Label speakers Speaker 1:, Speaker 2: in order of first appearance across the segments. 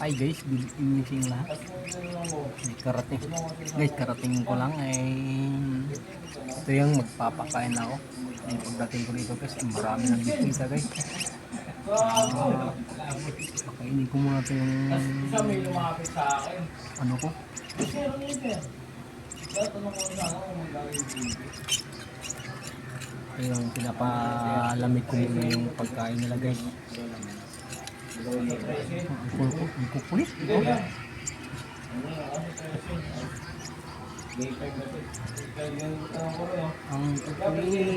Speaker 1: Hi guys, good evening sa inyo lahat. Karating. Guys, karating ko lang ay ito yung magpapakain ako. Ay, pagdating ko dito guys, marami ng bisita guys. Pakainin ko muna ito yung ano ko. Ito yung pinapalamig ko muna yung pagkain nila guys. Ang kukulit. Ang kukulit.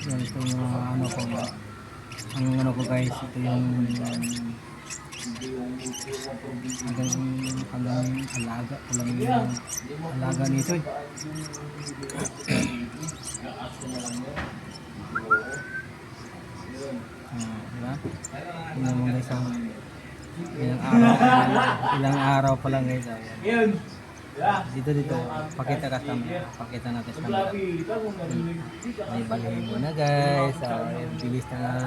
Speaker 1: Yan ito yung ano ko. Ang ano ko guys, ito yung hanggang alaga ko lang yung alaga nito eh. Diba? Tingnan mo guys, ilang araw pa lang guys. Dito pakita ka camera, pakita natin sa camera. May balibo na guys, bilis na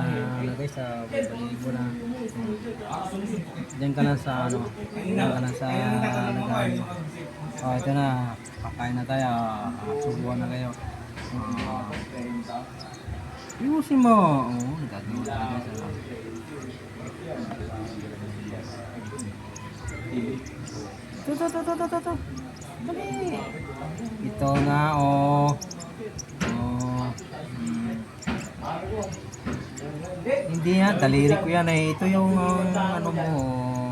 Speaker 1: guys, balibo na. Diyan ka na sa ano, diyan ka na sa nagano. Oh, ito na, pakain na tayo, subuhan na kayo. Iusin mo. Oh, nagagawa na guys. Ito. Dali. Ito nga oh. Hindi yan, daliri ko yan eh. Ito yung ano mo.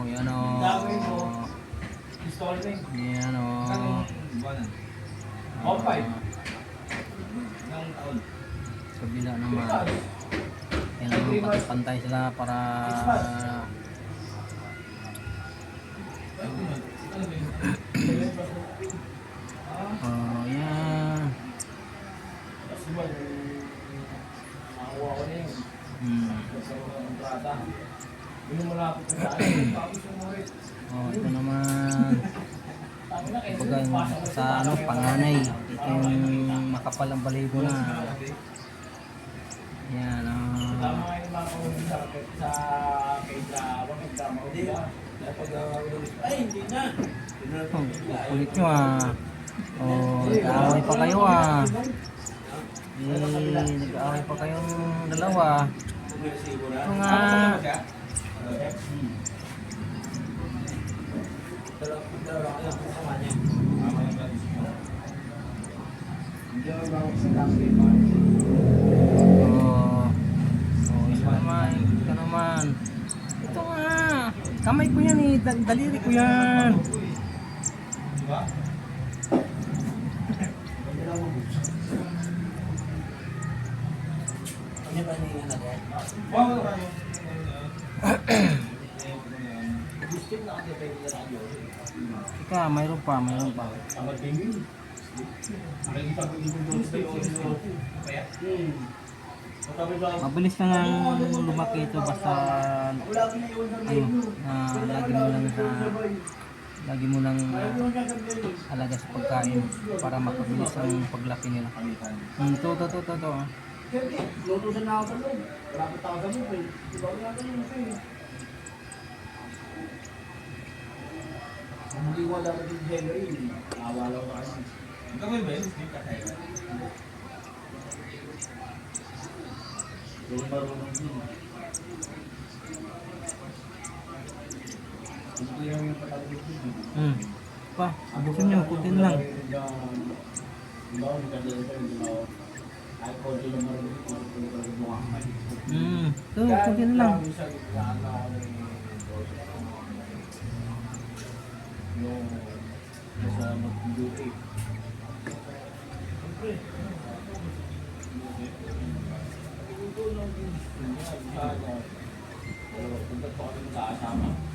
Speaker 1: Yan oh. Yan oh. Kabila naman. Yan ang pantay sila para oh, yan. Oh, ito naman. Pag sa ano, panganay. Ito yung makapal ang balibo na. Yan. Oh, kulit nyo ah. Oh, nag-aaway pa kayo ah. Nag-aaway pa kayong dalawa. Ito nga. Ito naman. Ito nga. Kamay ko yan eh. Daliri ko yan. Ika, mayroon pa. Mabilis na nga lumaki ito basta lagi mo lang alaga sa pagkain para makabilis ang paglaki nila. Ito.
Speaker 2: Lutusan na ako sa loob. Rapit ako sa loob eh. Diba ko natin yung sa'yo. Hindi ko dapat yung January. Nakawalaw ka kasi.
Speaker 3: Ikaw may ba yun? Hindi ka tayo.
Speaker 2: Yung marunong din. Hindi lang yung patagod din.
Speaker 1: Pa, abusin nyo, kutin lang.
Speaker 2: Diba, hindi ka dito sa hindi ay ko din yung marunong din.
Speaker 1: Ito, kutin lang.
Speaker 2: Yung nasa mag-duty.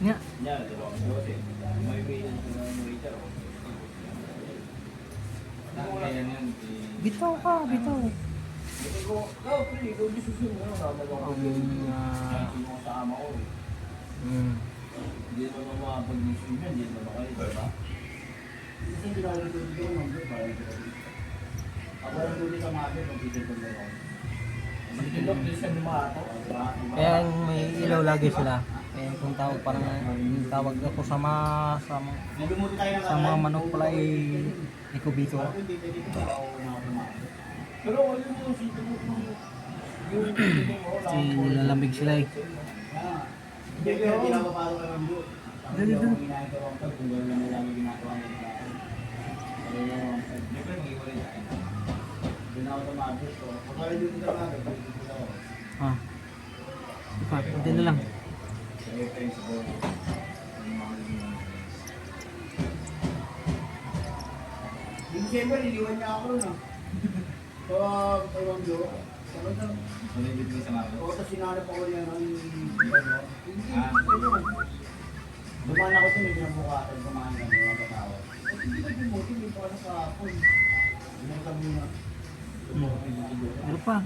Speaker 1: Nga. Bitaw ka.
Speaker 2: Hindi naman makapag-issue yan, hindi naman kayo, diba? Kasi hindi naman ito dito, number, parang ito. Ako lang dito sa mga akin, mag-isip ko na ako. Mag-ilok din siya ni Mato, diba?
Speaker 1: Kaya may ilaw lagi sila. Kaya kung tawag parang yung tawag ako sa
Speaker 2: Nagumuti tayo ng
Speaker 1: sa mga manok pala ay ikubito.
Speaker 2: Hindi pwede ko ako makapumako. Pero wala yung sito mo yung
Speaker 1: Kasi nilalamig sila eh.
Speaker 2: hindi kaya pinapapalo ka ng doon. Dali doon. Kinain ko ang pag kung gano'n naman lang yung ginagawa ng tao.
Speaker 3: Siyempre, mag-iwalay tayo.
Speaker 2: Doon ako tumagos ko. Kapag dito tumagos, dito ako.
Speaker 1: Ah. Ipa, kunti na lang.
Speaker 3: Sa'yo tayo sa board. Ang mga ganyan.
Speaker 2: Yung December, iliwan niya ako nun. Pag tawang doon.
Speaker 3: Wala yung dito sa mga
Speaker 2: Oo, tapos sinanap ako niya ng
Speaker 3: Ah.
Speaker 2: dumaan ako dun, may pinabukatan, dumaan kami, mga batawa. At hindi na bumuti, may pala sa hapon. Hindi kami na.
Speaker 1: Ano pa?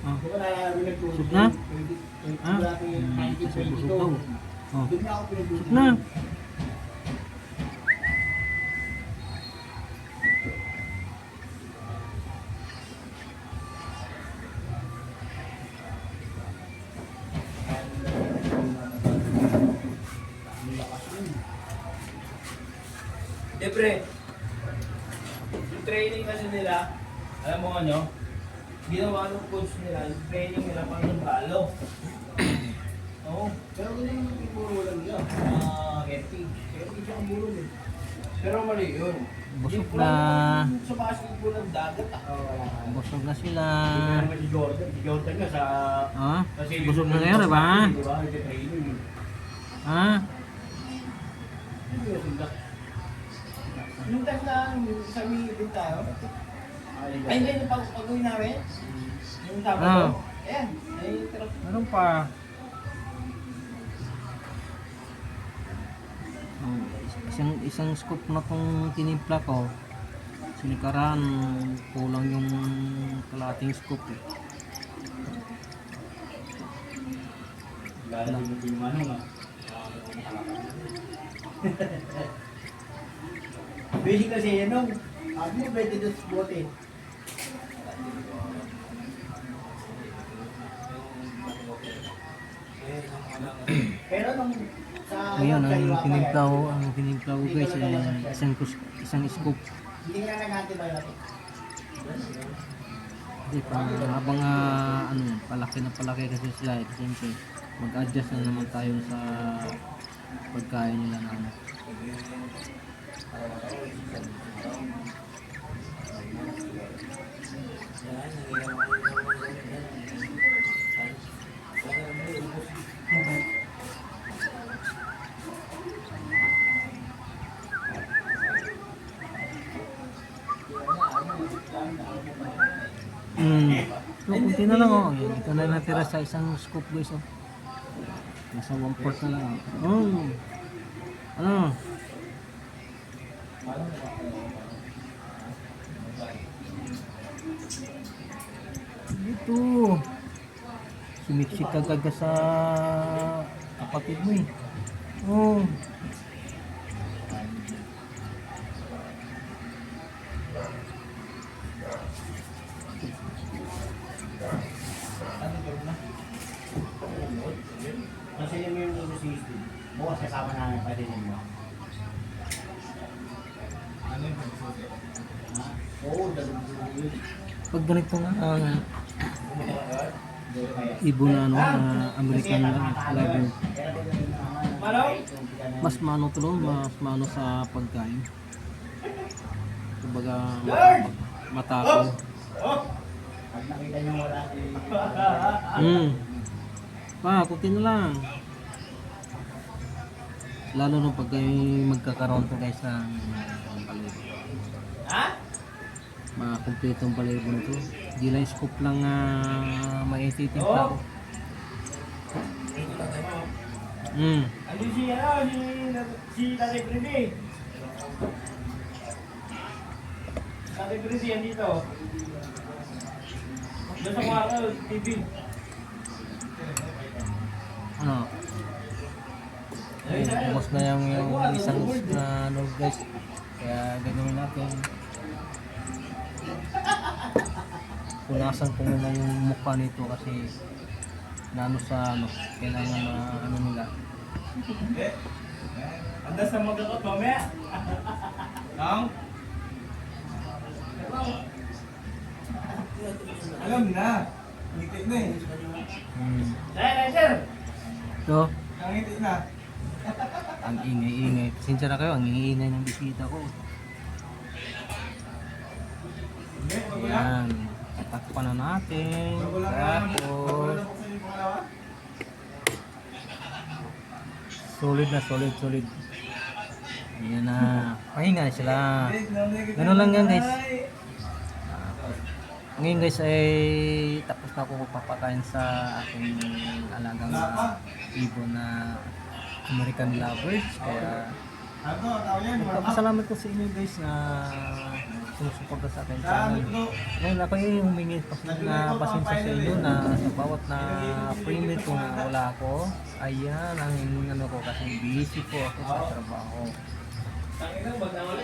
Speaker 1: Ah.
Speaker 2: Di ba nalabi nagtulog?
Speaker 1: Sud na? Ah?
Speaker 2: Dati, 1922.
Speaker 1: Busog daw. Oh.
Speaker 2: Doon na ako pinagtulog.
Speaker 1: Na.
Speaker 2: Siyempre, yung training kasi nila, alam mo ano, ginawa ng coach nila, yung training nila pang yung balo. Oo, pero hindi naman yung puro lang nila, heritage. Heritage ang puro din. Pero mali yun.
Speaker 1: Busog
Speaker 2: Yung
Speaker 1: na.
Speaker 2: Sa basketball ng dagat,
Speaker 1: Busog na sila.
Speaker 2: Hindi na naman si Jordan nga sa...
Speaker 1: Ah?
Speaker 2: Kasi
Speaker 1: Busog na ngayon, diba?
Speaker 2: Diba? Nag-training.
Speaker 1: Ah?
Speaker 2: Hindi ko sila. Nung time na sa din tayo, ay hindi, yung pag-uwi namin, yung Sabado, ayan, ay tarap.
Speaker 1: Meron pa. Oh, isang scoop na tong tinimpla ko. Sinikaran, kulang yung kalating scoop eh.
Speaker 2: Lalo din yung manong ah. Pwede kasi yan nung, ako mo pwede doon sa bote. Pero nung sa...
Speaker 1: Ngayon,
Speaker 2: sa iwa pa yan,
Speaker 1: ang tinimpla ko guys, isang scoop.
Speaker 2: Hindi nga nag-antibiotic.
Speaker 1: Kasi habang palaki na palaki kasi sila, siyempre mag-adjust na naman tayo sa pagkain nila na ano. So, kunti na lang oh. Yan, ito na natira sa isang scoop guys oh. Nasa 1/4 na lang oh. Ano? Ito. Sumiksik agad ka sa kapatid mo eh. Oh.
Speaker 2: Kasi yun yung CSD. Bukas kasama namin pa din mo.
Speaker 3: Ano yung pagsusi?
Speaker 2: Ha? Oo, dalawang yun.
Speaker 1: Pag ganito nga ibo na ano, American liver. Mas mano to doon, mas mano sa pagkain. Kumbaga matapang.
Speaker 2: Pag nakita niyo wala
Speaker 1: Pa, kunti na lang. Lalo na pag kayo magkakaroon to guys ng balibo.
Speaker 2: Ha?
Speaker 1: Makumpletong balibo nito. Di lang scoop lang maititimpla ko.
Speaker 2: Ano si Tatay Freddy? Tatay Freddy yan dito. Doon sa kwarto, TV.
Speaker 1: Ano? Ubos na yung isang na ano guys. Kaya gagawin natin. Punasan ko muna yung mukha nito kasi naano sa ano, kailangan na ano nila.
Speaker 2: Anda sa magkakot mamaya. Nang?
Speaker 3: Alam na. Ngiti na eh.
Speaker 2: Sir!
Speaker 1: So,
Speaker 3: Nangiti na.
Speaker 1: ang ingay-ingay. Pasensya na kayo, ang ingay ng bisita ko. Ayan. Tatakpan na natin. Tapos, solid. Ayan na. Pahinga na sila. Ganun lang yan guys. Ngayon guys ay tapos na ako papakain sa aking alagang ibon na American lovers. Kaya
Speaker 3: Ano, tao yan.
Speaker 1: magpapasalamat ko sa inyo guys na sumusuporta sa akin channel. Ngayon ako ay humingi na pasensya sa inyo na sa bawat na premium kung wala ako. Ayan ang ano ko kasi busy po ako sa trabaho.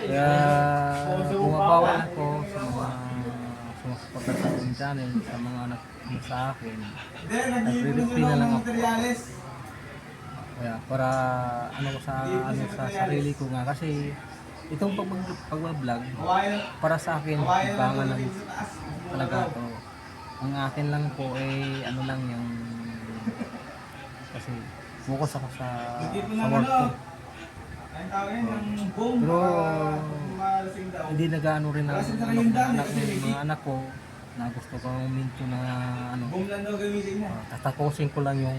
Speaker 1: Kaya bumabawal ako sa mga sumusuporta sa aking channel, sa mga nag sa akin.
Speaker 3: Hindi, nag-iipon na lang ako. Materialis.
Speaker 1: Kaya para ano ko sa sarili ko nga kasi itong pag-vlog para sa akin ibangan lang talaga to. Ang akin lang po ay ano lang yung kasi focus ako sa work ko.
Speaker 3: Ang tao yan, yung boom.
Speaker 1: Pero
Speaker 3: Malasing daw.
Speaker 1: hindi nag-ano rin ang mga anak ko na gusto ko minto na ano
Speaker 3: Boom lang daw gamitin mo.
Speaker 1: tatapusin ko lang yung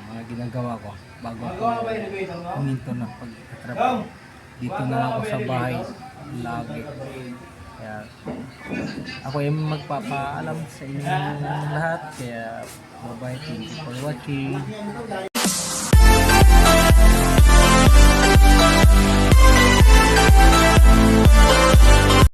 Speaker 1: mga ginagawa ko bago ako
Speaker 2: Magawa ba yung elevator mo?
Speaker 1: huminto na pagtatrabaho. Dito na ako sa bahay lagi. Kaya ako ay magpapaalam sa inyo lahat. Kaya bye-bye. Thank you for watching.